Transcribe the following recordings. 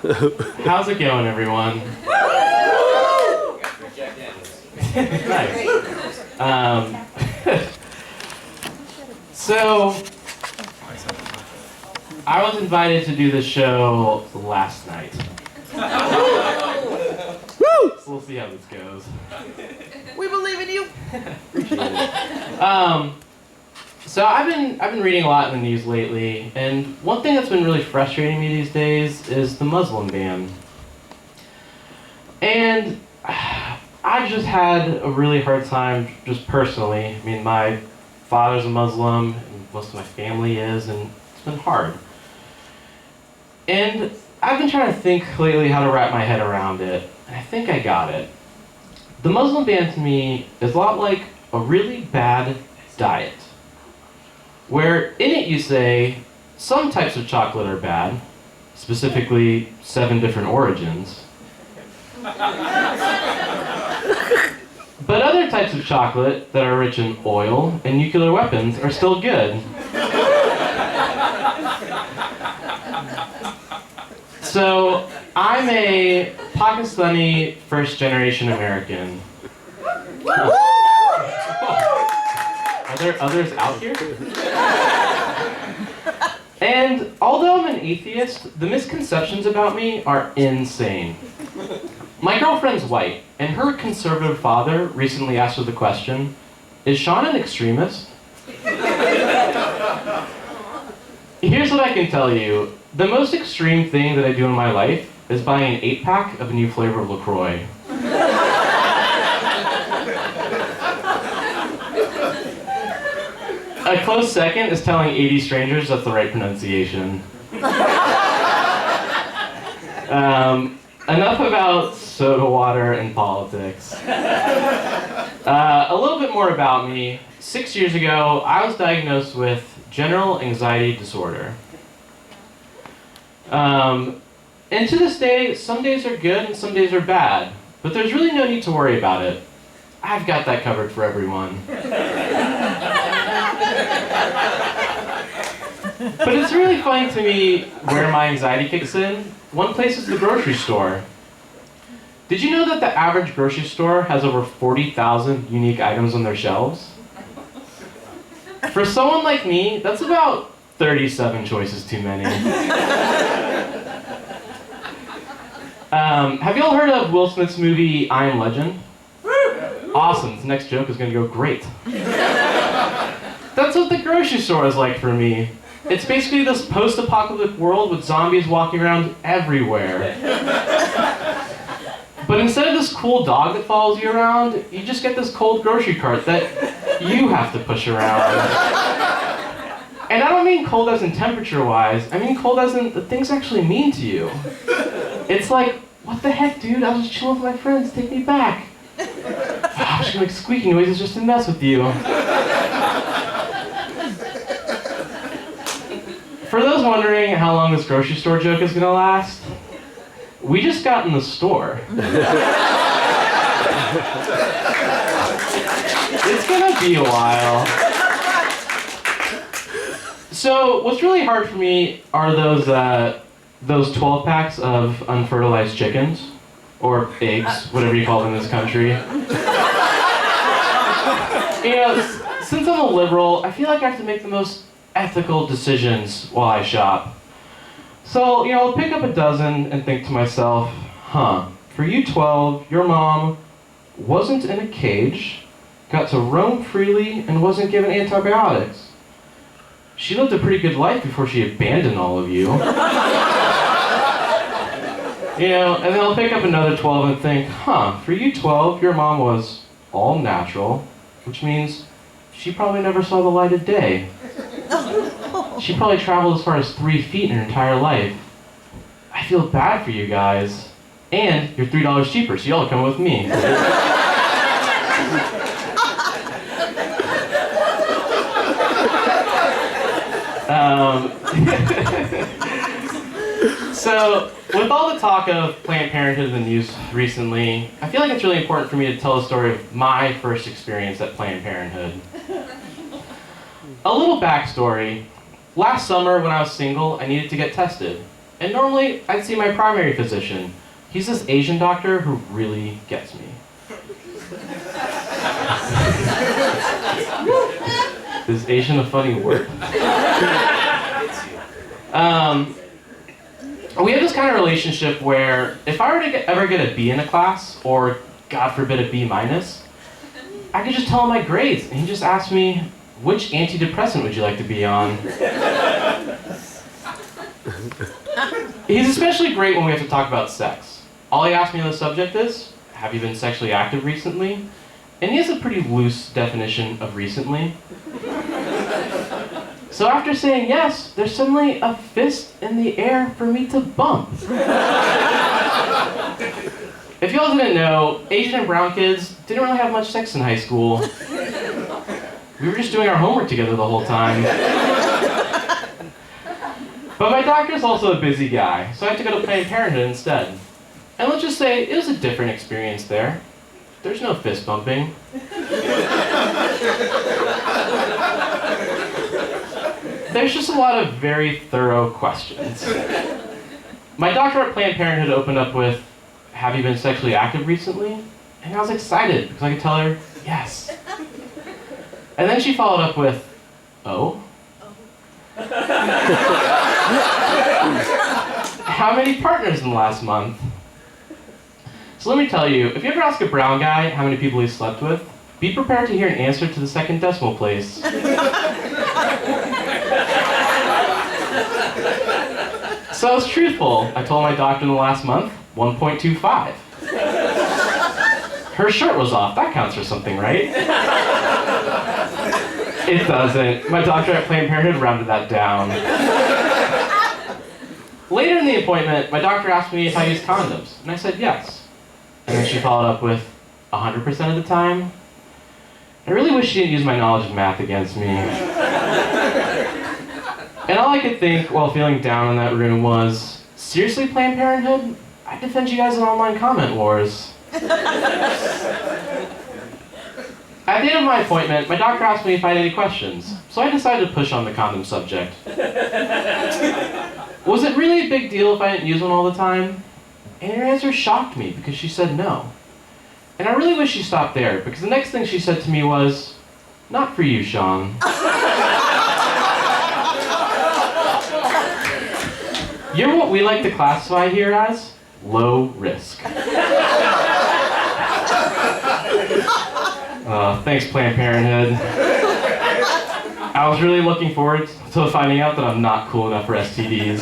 How's it going, everyone? Nice. So, I was invited to do this show last night. So we'll see how this goes. We believe in you. Appreciate it. So I've been reading a lot in the news lately, and one thing that's been really frustrating me these days is the Muslim ban. And I just had a really hard time just personally. I mean, my father's a Muslim, and most of my family is, and it's been hard. And I've been trying to think lately how to wrap my head around it, and I think I got it. The Muslim ban to me is a lot like a really bad diet, where in it you say some types of chocolate are bad, specifically 7 different origins, but other types of chocolate that are rich in oil and nuclear weapons are still good. So I'm a Pakistani first-generation American. Are there others out here? And although I'm an atheist, the misconceptions about me are insane. My girlfriend's white, and her conservative father recently asked her the question, "Is Shan an extremist?" Here's what I can tell you. The most extreme thing that I do in my life is buying an 8-pack of a new flavor of LaCroix. A close second is telling 80 strangers that's the right pronunciation. Enough about soda water and politics. A little bit more about me. 6 years ago, I was diagnosed with general anxiety disorder. And to this day, some days are good and some days are bad, but there's really no need to worry about it. I've got that covered for everyone. But it's really funny to me where my anxiety kicks in. One place is the grocery store. Did you know that the average grocery store has over 40,000 unique items on their shelves? For someone like me, that's about 37 choices too many. Have you all heard of Will Smith's movie I Am Legend? Awesome, this next joke is gonna go great. That's what the grocery store is like for me. It's basically this post-apocalyptic world with zombies walking around everywhere. But instead of this cool dog that follows you around, you just get this cold grocery cart that you have to push around. And I don't mean cold as in temperature-wise, I mean cold as in the things actually mean to you. It's like, what the heck, dude? I was just chilling with my friends, take me back. I'm just gonna make squeaky noises just to mess with you. For those wondering how long this grocery store joke is gonna last, we just got in the store. It's gonna be a while. So what's really hard for me are those 12 packs of unfertilized chickens, or eggs, whatever you call them in this country. You know, since I'm a liberal, I feel like I have to make the most ethical decisions while I shop. So, I'll pick up a dozen and think to myself, for you 12, your mom wasn't in a cage, got to roam freely, and wasn't given antibiotics. She lived a pretty good life before she abandoned all of you. And then I'll pick up another 12 and think, for you 12, your mom was all natural, which means she probably never saw the light of day. She probably traveled as far as 3 feet in her entire life. I feel bad for you guys. And you're $3 cheaper, so y'all come with me. So, with all the talk of Planned Parenthood in the news recently, I feel like it's really important for me to tell the story of my first experience at Planned Parenthood. A little backstory. Last summer, when I was single, I needed to get tested. And normally, I'd see my primary physician. He's this Asian doctor who really gets me. Is Asian a funny word? We have this kind of relationship where if I were to ever get a B in a class, or God forbid a B minus, I could just tell him my grades, and he just asked me, which antidepressant would you like to be on? He's especially great when we have to talk about sex. All he asks me on the subject is, have you been sexually active recently? And he has a pretty loose definition of recently. So after saying yes, there's suddenly a fist in the air for me to bump. If y'all didn't know, Asian and brown kids didn't really have much sex in high school. We were just doing our homework together the whole time. But my doctor's also a busy guy, so I had to go to Planned Parenthood instead. And let's just say it was a different experience there. There's no fist bumping. There's just a lot of very thorough questions. My doctor at Planned Parenthood opened up with, have you been sexually active recently? And I was excited because I could tell her, yes. And then she followed up with, oh? How many partners in the last month? So let me tell you, if you ever ask a brown guy how many people he slept with, be prepared to hear an answer to the second decimal place. So I was truthful. I told my doctor in the last month, 1.25. Her shirt was off. That counts for something, right? It doesn't. My doctor at Planned Parenthood rounded that down. Later in the appointment, my doctor asked me if I used condoms, and I said yes. And then she followed up with 100% of the time. I really wish she didn't use my knowledge of math against me. And all I could think while feeling down in that room was, seriously, Planned Parenthood? I'd defend you guys in online comment wars. At the end of my appointment, my doctor asked me if I had any questions, so I decided to push on the condom subject. Was it really a big deal if I didn't use one all the time? And her answer shocked me because she said no. And I really wish she stopped there, because the next thing she said to me was, not for you, Shan. You're what we like to classify here as low risk. Thanks, Planned Parenthood. I was really looking forward to finding out that I'm not cool enough for STDs.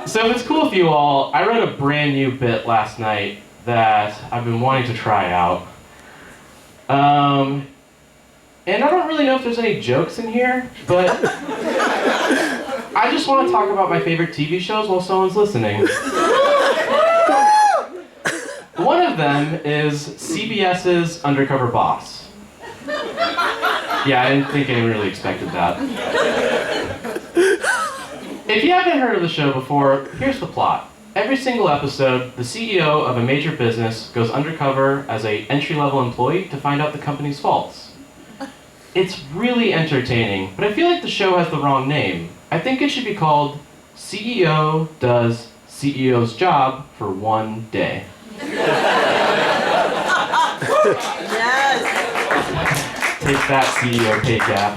So if it's cool with you all, I wrote a brand new bit last night that I've been wanting to try out. And I don't really know if there's any jokes in here, but I just want to talk about my favorite TV shows while someone's listening. One of them is CBS's Undercover Boss. Yeah, I didn't think anyone really expected that. If you haven't heard of the show before, here's the plot. Every single episode, the CEO of a major business goes undercover as an entry-level employee to find out the company's faults. It's really entertaining, but I feel like the show has the wrong name. I think it should be called CEO Does CEO's Job for One Day. Yes. Take that, CEO pay gap.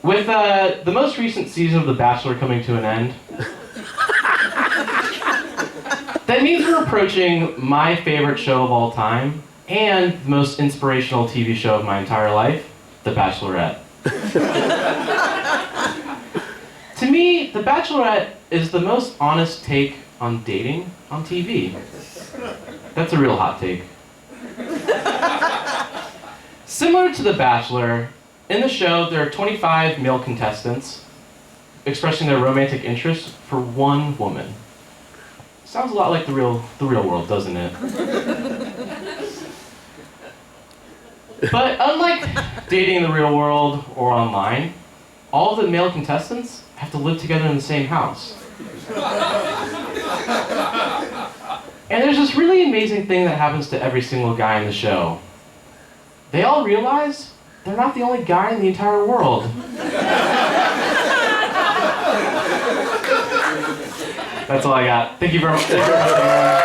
With the most recent season of The Bachelor coming to an end, that means we're approaching my favorite show of all time and the most inspirational TV show of my entire life, The Bachelorette. To me, The Bachelorette is the most honest take on dating on TV. That's a real hot take. Similar to The Bachelor, in the show there are 25 male contestants expressing their romantic interest for one woman. Sounds a lot like the real world, doesn't it? But unlike dating in the real world or online, all of the male contestants have to live together in the same house. And there's this really the amazing thing that happens to every single guy in the show? They all realize they're not the only guy in the entire world. That's all I got. Thank you very much.